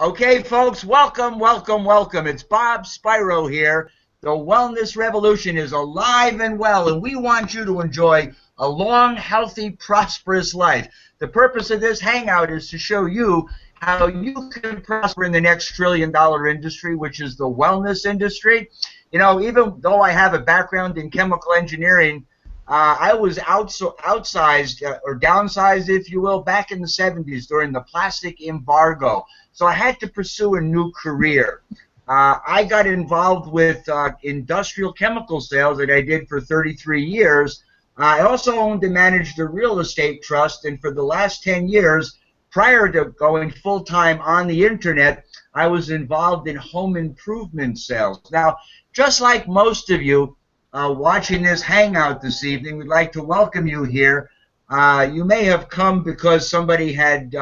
Okay, folks, welcome, welcome, welcome. It's Bob Spiro here. The wellness revolution is alive and well, and we want you to enjoy a long, healthy, prosperous life. The purpose of this hangout is to show you how you can prosper in the next trillion-dollar industry, which is the wellness industry. You know, even though I have a background in chemical engineering, I was outsized or downsized, if you will, back in the 70s during the plastic embargo. So I had to pursue a new career. I got involved with industrial chemical sales that I did for 33 years. I also owned and managed a real estate trust, and for the last 10 years, prior to going full-time on the internet, I was involved in home improvement sales. Now, just like most of you watching this hangout this evening, we'd like to welcome you here. You may have come because somebody had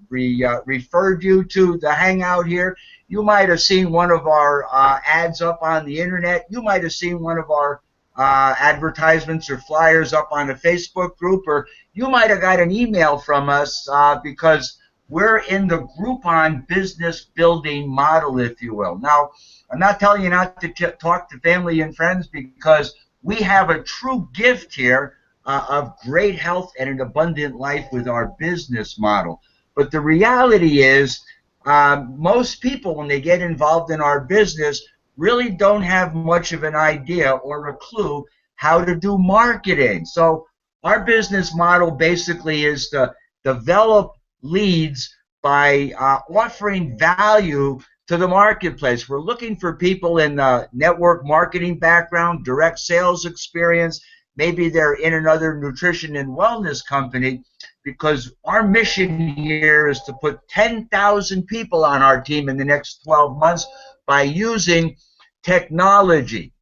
referred you to the hangout here. You might have seen one of our ads up on the internet. You might have seen one of our advertisements or flyers up on a Facebook group, or you might have got an email from us because we're in the Groupon business building model, if you will. Now, I'm not telling you not to talk to family and friends, because we have a true gift here of great health and an abundant life with our business model. But the reality is, most people, when they get involved in our business, really don't have much of an idea or a clue how to do marketing. So our business model basically is to develop leads by offering value to the marketplace. We're looking for people in the network marketing background, direct sales experience. Maybe they're in another nutrition and wellness company, because our mission here is to put 10,000 people on our team in the next 12 months by using technology.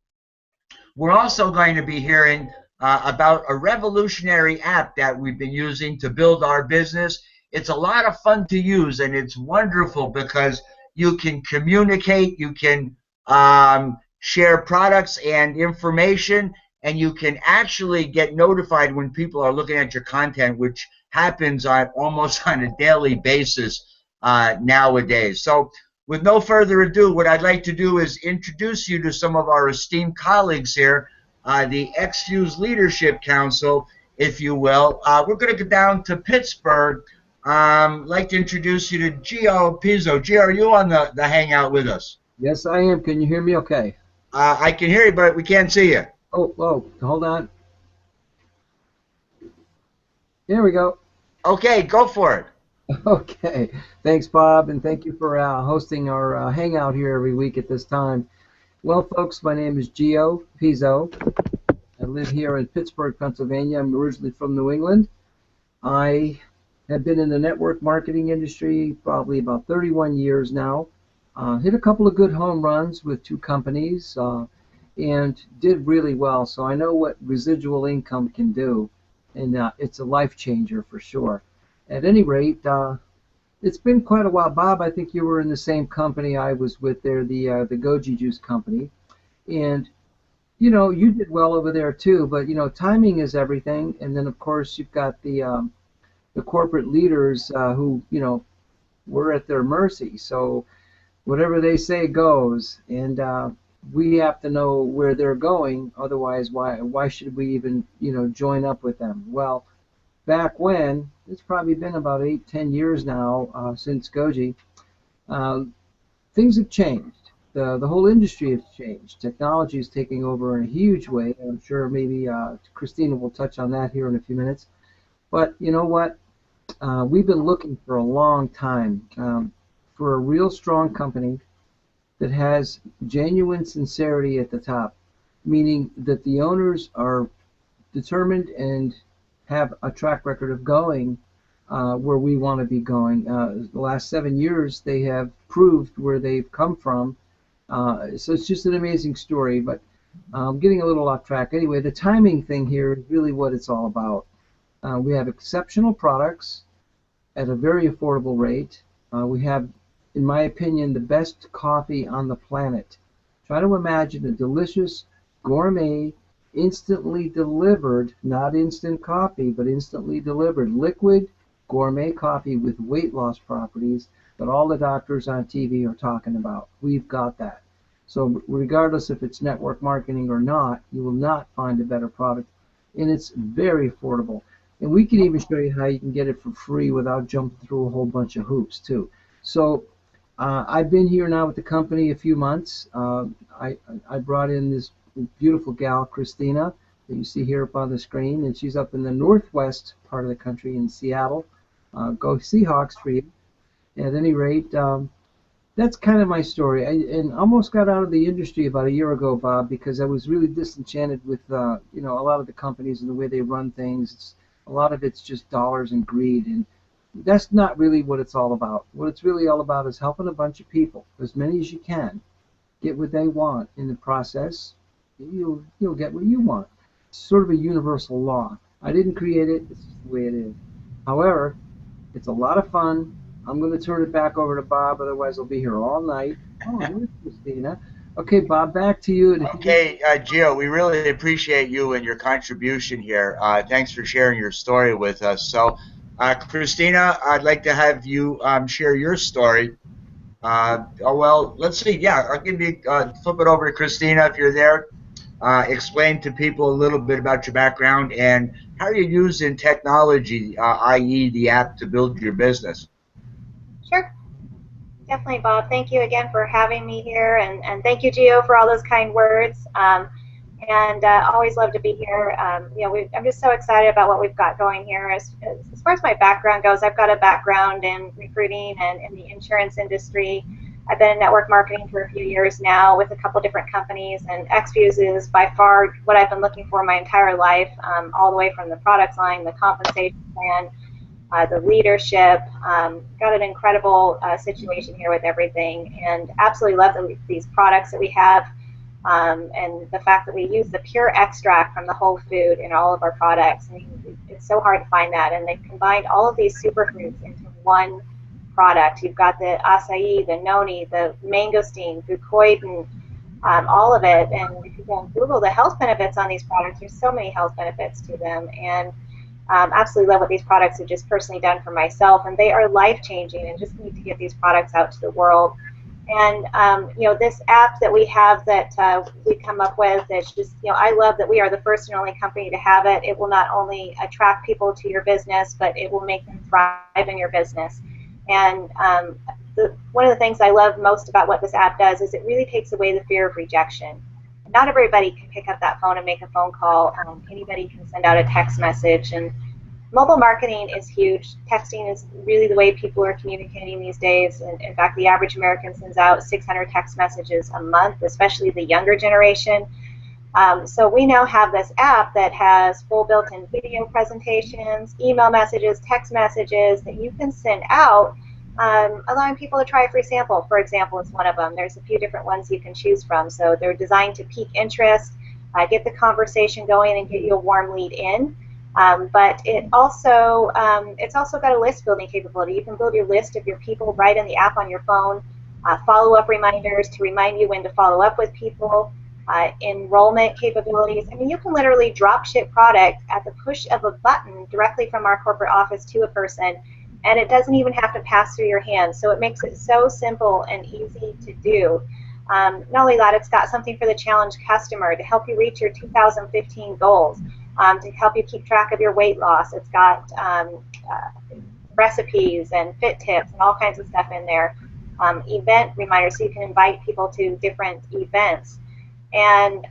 We're also going to be hearing about a revolutionary app that we've been using to build our business. It's a lot of fun to use, and it's wonderful because you can communicate, you can share products and information, and you can actually get notified when people are looking at your content, which happens almost on a daily basis nowadays. So with no further ado, what I'd like to do is introduce you to some of our esteemed colleagues here, the X-Fuse Leadership Council, if you will. We're going to go down to Pittsburgh. I'd like to introduce you to Gio Pizzo. Gio, are you on the hangout with us? Yes, I am. Can you hear me okay? I can hear you, but we can't see you. Oh, hold on. Here we go. Okay, go for it. Okay. Thanks, Bob, and thank you for hosting our hangout here every week at this time. Well, folks, my name is Gio Pizzo. I live here in Pittsburgh, Pennsylvania. I'm originally from New England. I have been in the network marketing industry probably about 31 years now. Hit a couple of good home runs with 2 companies and did really well. So I know what residual income can do, and it's a life changer for sure. At any rate, it's been quite a while. Bob, I think you were in the same company I was with there, the Goji Juice Company. And, you know, you did well over there too, but, you know, timing is everything. And then, of course, you've got the corporate leaders who, you know, we're at their mercy. So whatever they say goes, and we have to know where they're going. Otherwise, why should we even, you know, join up with them? Well, back when, it's probably been about 8-10 years now since Goji, things have changed. The whole industry has changed. Technology is taking over in a huge way. I'm sure maybe Christina will touch on that here in a few minutes. But you know what? We've been looking for a long time for a real strong company that has genuine sincerity at the top, meaning that the owners are determined and have a track record of going where we want to be going. The last 7 years, they have proved where they've come from. So it's just an amazing story, but I'm getting a little off track. Anyway, the timing thing here is really what it's all about. We have exceptional products at a very affordable rate. We have, in my opinion, the best coffee on the planet. Try to imagine a delicious, gourmet, instantly delivered, not instant coffee, but instantly delivered, liquid gourmet coffee with weight loss properties that all the doctors on TV are talking about. We've got that. So regardless if it's network marketing or not, you will not find a better product. And it's very affordable. And we can even show you how you can get it for free without jumping through a whole bunch of hoops too. So I've been here now with the company a few months. I brought in this beautiful gal, Christina, that you see here up on the screen, and she's up in the northwest part of the country in Seattle. Go Seahawks for you. At any rate, that's kind of my story. And almost got out of the industry about a year ago, Bob, because I was really disenchanted with a lot of the companies and the way they run things. A lot of it's just dollars and greed, and that's not really what it's all about. What it's really all about is helping a bunch of people, as many as you can, get what they want. In the process, you'll get what you want. It's sort of a universal law. I didn't create it. It's just the way it is. However, it's a lot of fun. I'm going to turn it back over to Bob, otherwise I'll be here all night. Oh, here's Christina. Okay, Bob, back to you. Okay, Gio, we really appreciate you and your contribution here. Thanks for sharing your story with us. So, Christina, I'd like to have you share your story. Well, let's see. Yeah, I'll give you flip it over to Christina if you're there. Explain to people a little bit about your background and how you're using technology, i.e. the app, to build your business. Sure. Definitely, Bob. Thank you again for having me here, and thank you, Gio, for all those kind words. Always love to be here. I'm just so excited about what we've got going here. As far as my background goes, I've got a background in recruiting and in the insurance industry. I've been in network marketing for a few years now with a couple different companies, and XFuse is by far what I've been looking for my entire life, all the way from the product line, the compensation plan, the leadership. Got an incredible situation here with everything, and absolutely love these products that we have, and the fact that we use the pure extract from the whole food in all of our products. I mean, it's so hard to find that, and they've combined all of these superfoods into one product. You've got the acai, the noni, the mangosteen, fucoidan, all of it. And if you go and Google the health benefits on these products, there's so many health benefits to them. And absolutely love what these products have just personally done for myself, and they are life-changing, and just need to get these products out to the world. And this app that we have that we come up with, it's just, I love that we are the first and only company to have it. It will not only attract people to your business, but it will make them thrive in your business. And one of the things I love most about what this app does is it really takes away the fear of rejection. Not everybody can pick up that phone and make a phone call. Anybody can send out a text message, and mobile marketing is huge. Texting is really the way people are communicating these days. And in fact, the average American sends out 600 text messages a month, especially the younger generation. So we now have this app that has full built-in video presentations, email messages, text messages that you can send out, allowing people to try a free sample. For example, is one of them. There's a few different ones you can choose from. So they're designed to pique interest, get the conversation going, and get you a warm lead in. But it's also got a list building capability. You can build your list of your people right in the app on your phone, follow-up reminders to remind you when to follow up with people, enrollment capabilities. I mean, you can literally drop ship product at the push of a button directly from our corporate office to a person, and it doesn't even have to pass through your hands. So it makes it so simple and easy to do. Not only that, it's got something for the challenge customer to help you reach your 2015 goals, to help you keep track of your weight loss. It's got recipes and fit tips and all kinds of stuff in there. Event reminders, so you can invite people to different events. And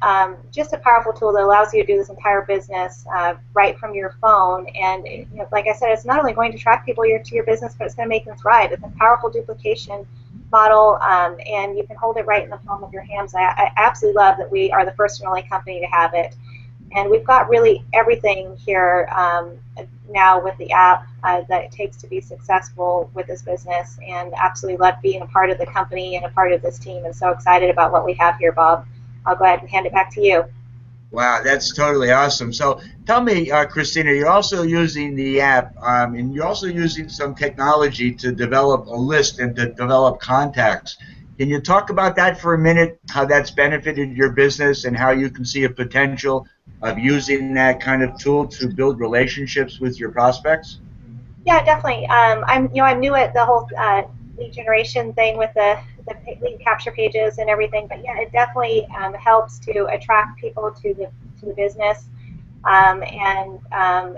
just a powerful tool that allows you to do this entire business right from your phone. And like I said, it's not only going to attract people to your business, but it's going to make them thrive. It's a powerful duplication model, and you can hold it right in the palm of your hands. I absolutely love that we are the first and only company to have it. And we've got really everything here now with the app that it takes to be successful with this business, and absolutely love being a part of the company and a part of this team, and so excited about what we have here, Bob. I'll go ahead and hand it back to you. Wow, that's totally awesome. So tell me, Christina, you're also using the app, and you're also using some technology to develop a list and to develop contacts. Can you talk about that for a minute, how that's benefited your business and how you can see a potential of using that kind of tool to build relationships with your prospects? Yeah, definitely. I'm new at the whole lead generation thing with the lead capture pages and everything, but yeah, it definitely helps to attract people to the business, and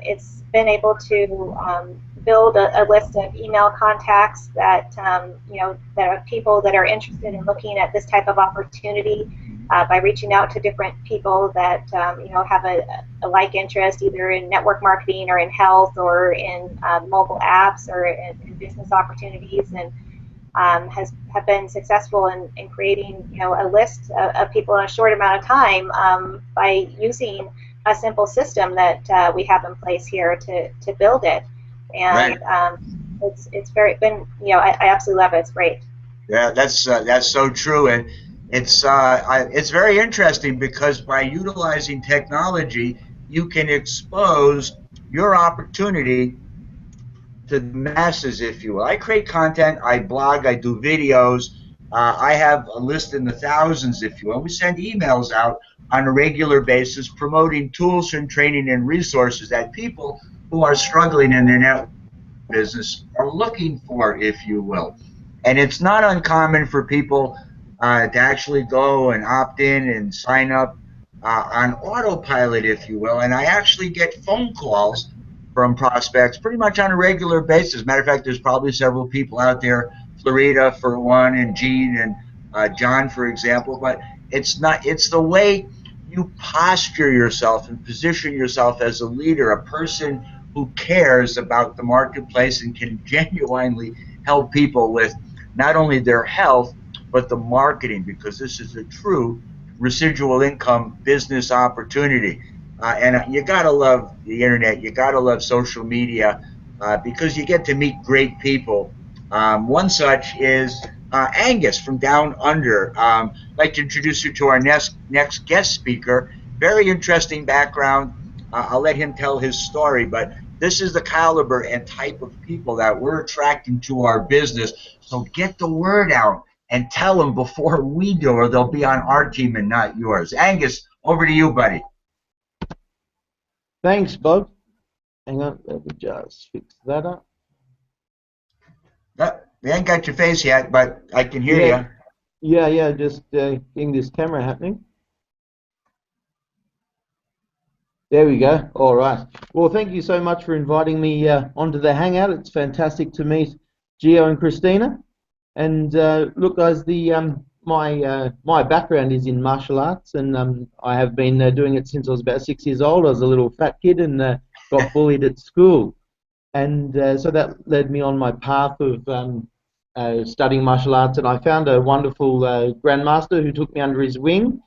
it's been able to build a list of email contacts that that are people that are interested in looking at this type of opportunity by reaching out to different people that have a like interest either in network marketing or in health or in mobile apps or in business opportunities, and have been successful in creating a list of people in a short amount of time by using a simple system that we have in place here to build it. Right. And it's very been I absolutely love it. It's great. Yeah, that's so true, and it's very interesting because by utilizing technology, you can expose your opportunity to the masses, if you will. I create content, I blog, I do videos. I have a list in the thousands, if you will. We send emails out on a regular basis promoting tools and training and resources that people who are struggling in their network business are looking for, if you will. And it's not uncommon for people to actually go and opt in and sign up on autopilot, if you will. And I actually get phone calls from prospects pretty much on a regular basis. Matter of fact, there's probably several people out there, Florida for one, and Gene and John, for example. But it's the way you posture yourself and position yourself as a leader, a person who cares about the marketplace and can genuinely help people with not only their health but the marketing, because this is a true residual income business opportunity. And you gotta love the internet. You gotta love social media because you get to meet great people. One such is Angus from Down Under. I'd like to introduce you to our next guest speaker. Very interesting background. I'll let him tell his story, but this is the caliber and type of people that we're attracting to our business. So get the word out and tell them before we do, or they'll be on our team and not yours. Angus, over to you, buddy. Thanks, Bob. Hang on, let me just fix that up. We ain't got your face yet, but I can hear you. Yeah, just getting this camera happening. There we go. All right. Well, thank you so much for inviting me onto the Hangout. It's fantastic to meet Gio and Christina. And look, guys, my background is in martial arts, and I have been doing it since I was about 6 years old. I was a little fat kid and got bullied at school, and so that led me on my path of studying martial arts. And I found a wonderful grandmaster who took me under his wing,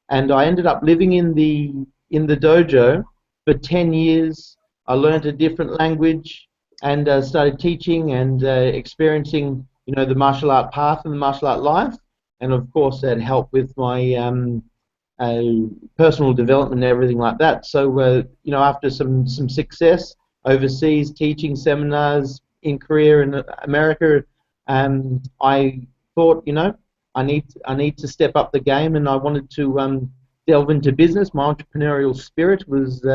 and I ended up living in the dojo for 10 years. I learned a different language and started teaching and experiencing, the martial art path and the martial art life. And of course, that helped with my personal development and everything like that. So, after some success overseas, teaching seminars in Korea and America, I thought, I need to step up the game, and I wanted to delve into business. My entrepreneurial spirit was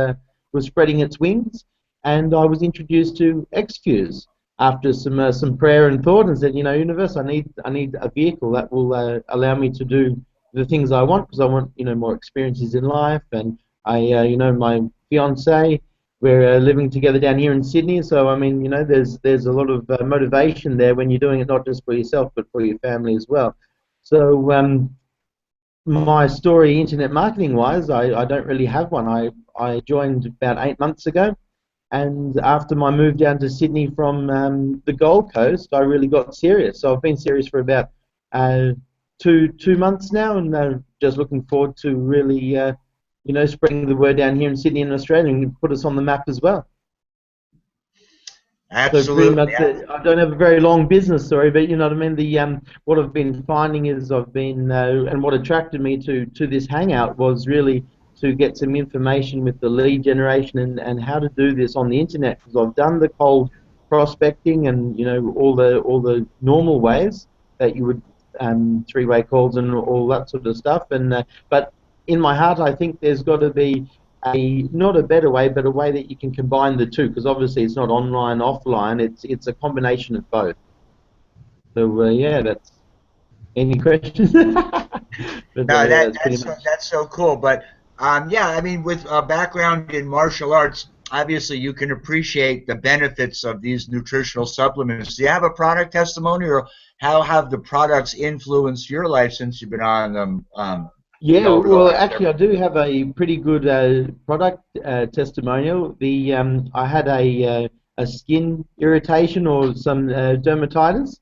spreading its wings, and I was introduced to XFuse after some prayer and thought, and said, universe, I need a vehicle that will allow me to do the things I want, because I want more experiences in life. And I my fiance, we're living together down here in Sydney, so I mean there's a lot of motivation there when you're doing it not just for yourself but for your family as well. So my story, internet marketing wise, I don't really have one. I joined about 8 months ago, and after my move down to Sydney from the Gold Coast, I really got serious. So I've been serious for about 2 months now, and just looking forward to really spreading the word down here in Sydney and Australia and put us on the map as well. Absolutely. So pretty much, I don't have a very long business story, but you know what I mean. The what I've been finding is and what attracted me to this hangout was really to get some information with the lead generation and how to do this on the internet, because I've done the cold prospecting and all the normal ways that you would three-way calls and all that sort of stuff. And but in my heart, I think there's got to be not a better way, but a way that you can combine the two, because obviously it's not online, offline. It's a combination of both. So yeah, that's any questions? But, No, yeah, that's pretty much. that's so cool. But yeah, I mean, with a background in martial arts, obviously you can appreciate the benefits of these nutritional supplements. Do you have a product testimony, or how have the products influenced your life since you've been on them? Yeah, Over the well, last actually, I do have a pretty good product testimonial. I had a skin irritation or some dermatitis,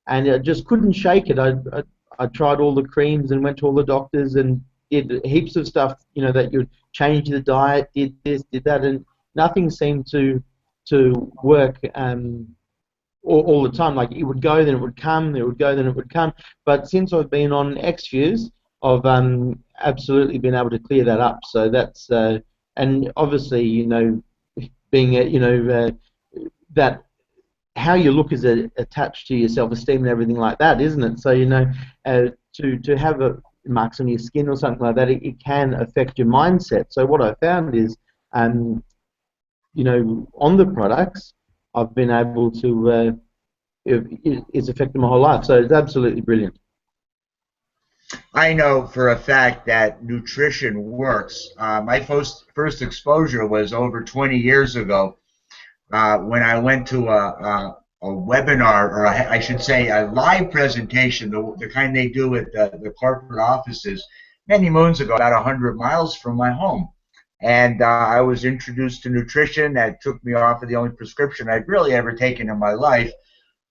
and I just couldn't shake it. I tried all the creams and went to all the doctors and did heaps of stuff, that you'd change the diet, did this, did that, and nothing seemed to work all the time. Like, it would go, then it would come, it would go, then it would come. But since I've been on X-Fuse, I've absolutely been able to clear that up. So that's and obviously, being that how you look is attached to your self-esteem and everything like that, isn't it? So to have marks on your skin or something like that, it can affect your mindset. So what I found is, on the products, I've been able to it's affected my whole life. So it's absolutely brilliant. I know for a fact that nutrition works. My first exposure was over 20 years ago when I went to a webinar, or I should say a live presentation, the kind they do at the corporate offices, many moons ago, about 100 miles from my home. And I was introduced to nutrition. That took me off of the only prescription I'd really ever taken in my life.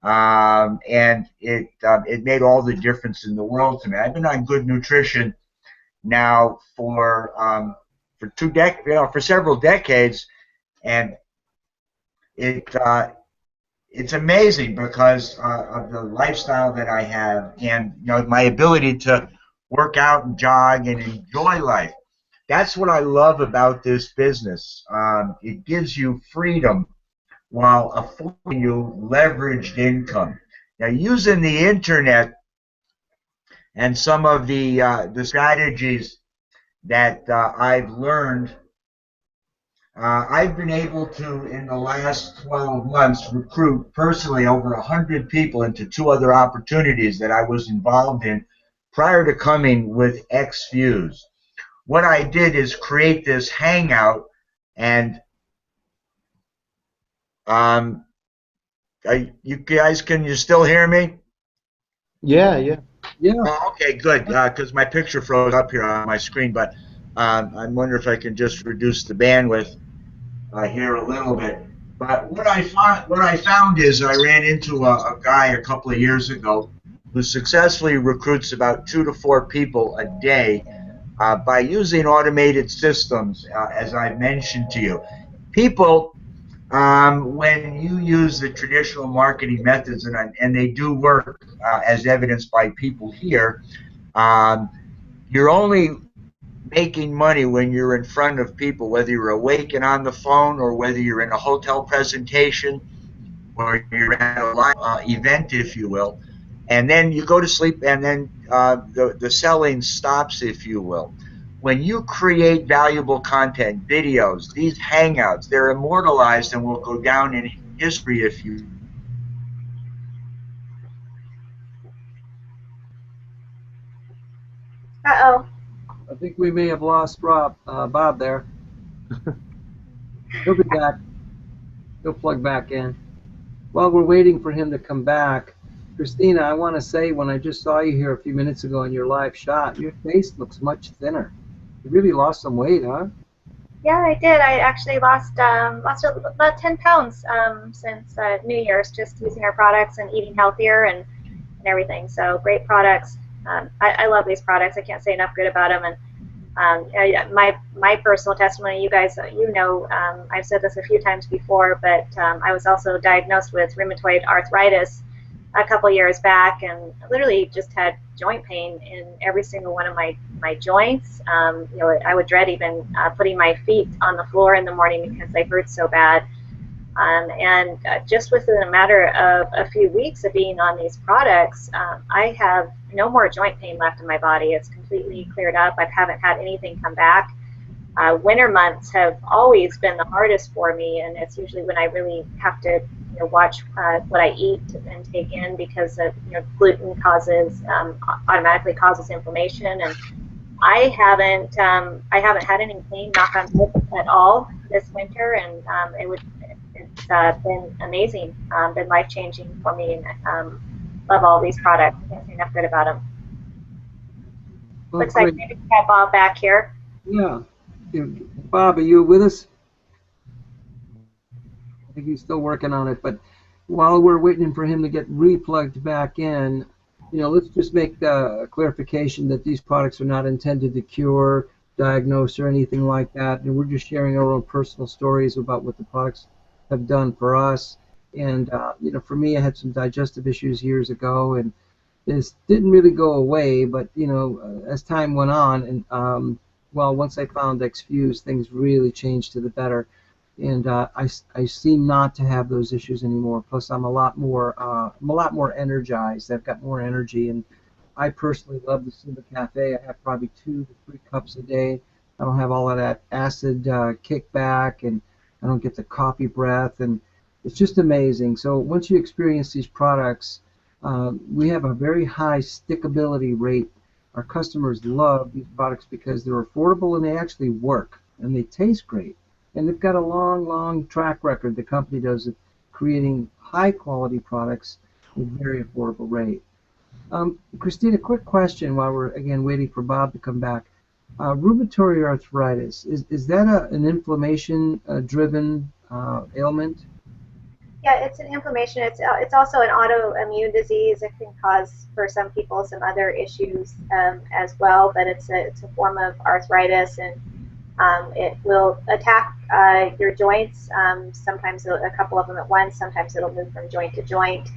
And it made all the difference in the world to me. I've been on good nutrition now for several decades, and it's amazing because of the lifestyle that I have, and my ability to work out and jog and enjoy life. That's what I love about this business. It gives you freedom while affording you leveraged income. Now, using the internet and some of the strategies that I've learned, I've been able to, in the last 12 months, recruit personally over 100 people into 2 other opportunities that I was involved in prior to coming with X-Fuse. What I did is create this hangout, and you guys, can you still hear me? Yeah. Oh, okay, good, because my picture froze up here on my screen, but I'm wondering if I can just reduce the bandwidth here a little bit. But what I found is I ran into a guy a couple of years ago who successfully recruits about 2 to 4 people a day by using automated systems, as I mentioned to you. People, when you use the traditional marketing methods, and they do work, as evidenced by people here, you're only making money when you're in front of people, whether you're awake and on the phone, or whether you're in a hotel presentation, or you're at a live event, if you will. And then you go to sleep, and then the selling stops, if you will. When you create valuable content, videos, these hangouts, they're immortalized and will go down in history if you. Uh-oh. I think we may have lost Bob there. He'll be back. He'll plug back in. While we're waiting for him to come back, Christina, I want to say, when I just saw you here a few minutes ago in your live shot, your face looks much thinner. You really lost some weight, huh? Yeah, I did. I actually lost about 10 pounds since New Year's, just using our products and eating healthier and everything. So great products. I love these products. I can't say enough good about them. And my personal testimony, you guys, I've said this a few times before, but I was also diagnosed with rheumatoid arthritis a couple years back, and literally just had joint pain in every single one of my joints. I would dread even putting my feet on the floor in the morning because they hurt so bad. And just within a matter of a few weeks of being on these products, I have no more joint pain left in my body. It's completely cleared up. I haven't had anything come back. winter months have always been the hardest for me, and it's usually when I really have to watch what I eat and take in, because of, gluten automatically causes inflammation, and I haven't had any pain, knock on wood, at all this winter, and it's been amazing, been life-changing for me, and love all these products. I can't say enough good about them. Well, Looks like maybe we have Bob back here. Yeah. Bob, are you with us? I think he's still working on it, but while we're waiting for him to get replugged back in, let's just make a clarification that these products are not intended to cure, diagnose, or anything like that, and we're just sharing our own personal stories about what the products have done for us. And for me, I had some digestive issues years ago, and this didn't really go away, but as time went on, and once I found X-Fuse, things really changed to the better, and I seem not to have those issues anymore. Plus, I'm a lot more energized. I've got more energy, and I personally love the Simba Cafe. I have probably 2 to 3 cups a day. I don't have all of that acid kickback, and I don't get the coffee breath, and it's just amazing. So once you experience these products, we have a very high stickability rate. Our customers love these products because they're affordable and they actually work and they taste great. And they've got a long track record, the company does, of creating high quality products with very affordable rate. Christina, quick question while we're again waiting for Bob to come back. Rheumatoid arthritis, is that an inflammation driven ailment? Yeah, it's an inflammation. It's also an autoimmune disease. It can cause, for some people, some other issues as well. But it's a form of arthritis, and it will attack your joints. Sometimes a couple of them at once. Sometimes it'll move from joint to joint.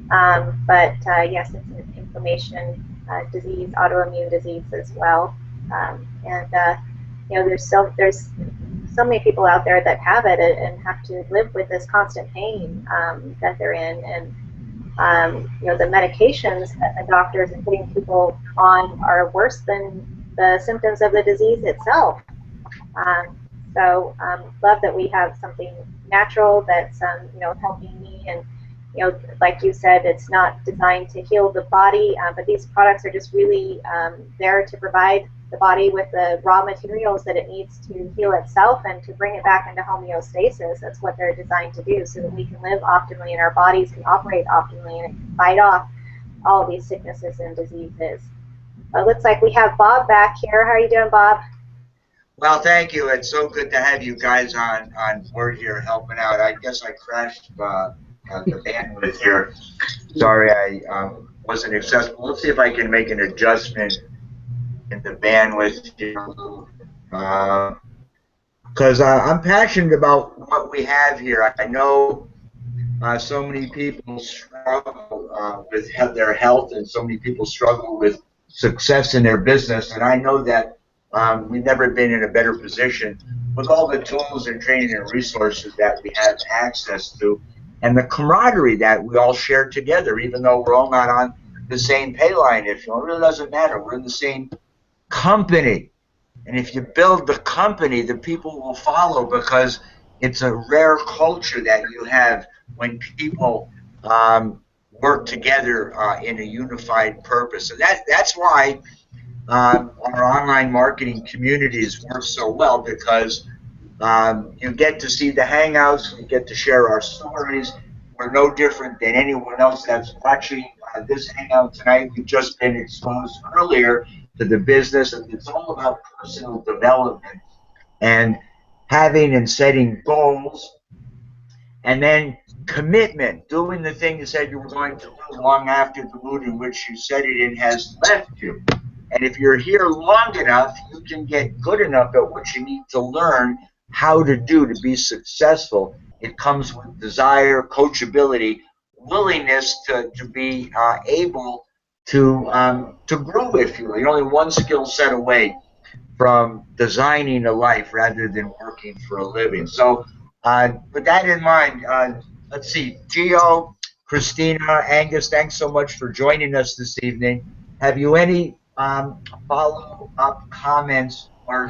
But yes, it's an inflammation disease, autoimmune disease as well. There's so many people out there that have it and have to live with this constant pain that they're in, and the medications that the doctors are putting people on are worse than the symptoms of the disease itself. Love that we have something natural that's helping me, and like you said, it's not designed to heal the body, but these products are just really there to provide the body with the raw materials that it needs to heal itself and to bring it back into homeostasis. That's what they're designed to do, so that we can live optimally and our bodies can operate optimally and fight off all of these sicknesses and diseases. It looks like we have Bob back here. How are you doing, Bob? Well, thank you. It's so good to have you guys on board here helping out. I guess I crashed the bandwidth here. Sorry, I wasn't accessible. Let's see if I can make an adjustment in the bandwidth here. Because I'm passionate about what we have here. I know so many people struggle with their health, and so many people struggle with success in their business, and I know that we've never been in a better position with all the tools and training and resources that we have access to, and the camaraderie that we all share together, even though we're all not on the same pay line. It really doesn't matter. We're in the same company, and if you build the company, the people will follow, because it's a rare culture that you have when people work together in a unified purpose. And that's why our online marketing communities work so well, because you get to see the hangouts, we get to share our stories. We're no different than anyone else that's watching this hangout tonight. We've just been exposed earlier to the business, and it's all about personal development and having and setting goals, and then commitment, doing the thing you said you were going to do long after the mood in which you said it in has left you. And if you're here long enough, you can get good enough at what you need to learn how to do to be successful. It comes with desire, coachability, willingness to be able to grow with you. You're only one skill set away from designing a life rather than working for a living. So with that in mind, let's see, Gio, Christina, Angus, thanks so much for joining us this evening. Have you any follow-up comments or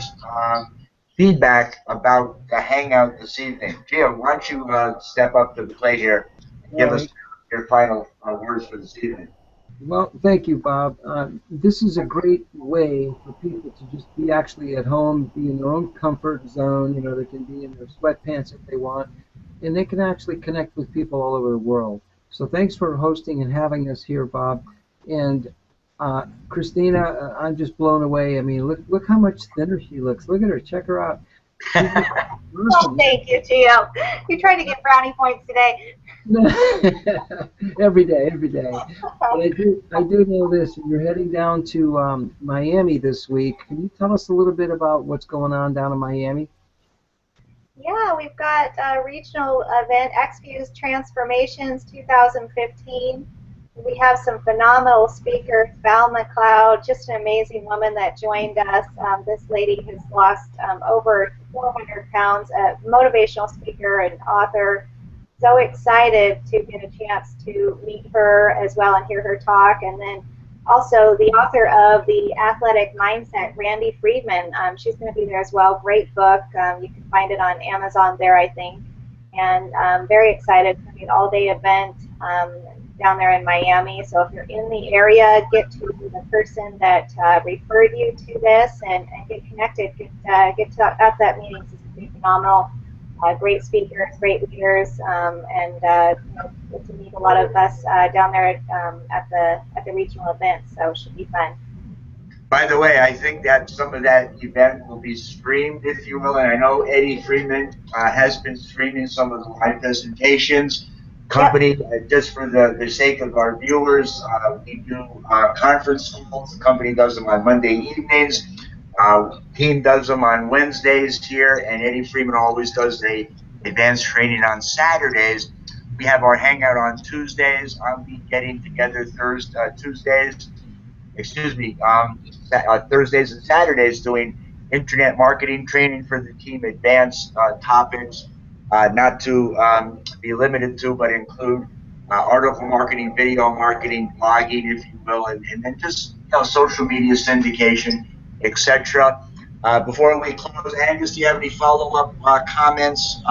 feedback about the hangout this evening. Gio, why don't you step up to the plate here and give us your final words for this evening. Well, thank you, Bob. This is a great way for people to just be actually at home, be in their own comfort zone. You know, they can be in their sweatpants if they want, and they can actually connect with people all over the world. So thanks for hosting and having us here, Bob. And Christina, I'm just blown away. I mean, look how much thinner she looks. Look at her. Check her out. Oh, thank you, Gio. You tried to get brownie points today. every day. But I do know this. You're heading down to Miami this week. Can you tell us a little bit about what's going on down in Miami? Yeah, we've got a regional event, XViews Transformations 2015. We have some phenomenal speakers. Val McLeod, just an amazing woman that joined us. This lady has lost over 400 pounds, a motivational speaker and author. So excited to get a chance to meet her as well and hear her talk. And then also the author of The Athletic Mindset, Randy Friedman. She's going to be there as well. Great book. You can find it on Amazon there, I think. And I'm very excited. It's going to be an all-day event down there in Miami. So if you're in the area, get to the person that referred you to this and get connected. Get to at that meeting. It's going to be phenomenal. Great speakers, great leaders, and get to meet a lot of us down there at the regional event. So it should be fun. By the way, I think that some of that event will be streamed, if you will, and I know Eddie Freeman has been streaming some of the live presentations. Company, just for the sake of our viewers, we do conference calls. The company does them on Monday evenings. Team does them on Wednesdays here, and Eddie Freeman always does the advanced training on Saturdays. We have our hangout on Tuesdays. I'll be getting together Thursdays and Saturdays doing internet marketing training for the team, advanced topics, not to be limited to, but include article marketing, video marketing, blogging, if you will, and then just social media syndication, etc. Before we close, Angus, do you have any follow-up comments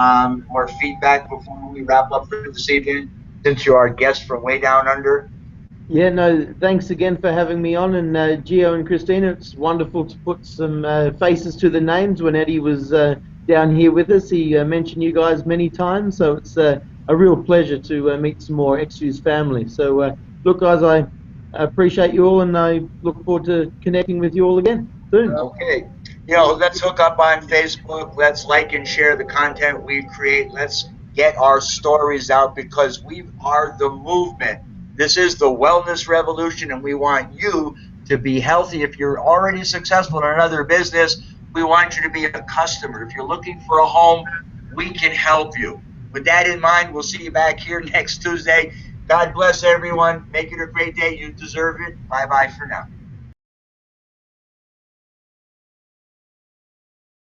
or feedback before we wrap up for this evening, since you're our guest from way down under? Yeah, no, thanks again for having me on, and Gio and Christina, it's wonderful to put some faces to the names. When Eddie was down here with us, he mentioned you guys many times, so it's a real pleasure to meet some more XViews family. So look, guys, I appreciate you all, and I look forward to connecting with you all again soon. Okay. Let's hook up on Facebook. Let's like and share the content we create. Let's get our stories out, because we are the movement. This is the wellness revolution, and we want you to be healthy. If you're already successful in another business, we want you to be a customer. If you're looking for a home, we can help you. With that in mind, we'll see you back here next Tuesday. God bless everyone. Make it a great day. You deserve it. Bye-bye for now.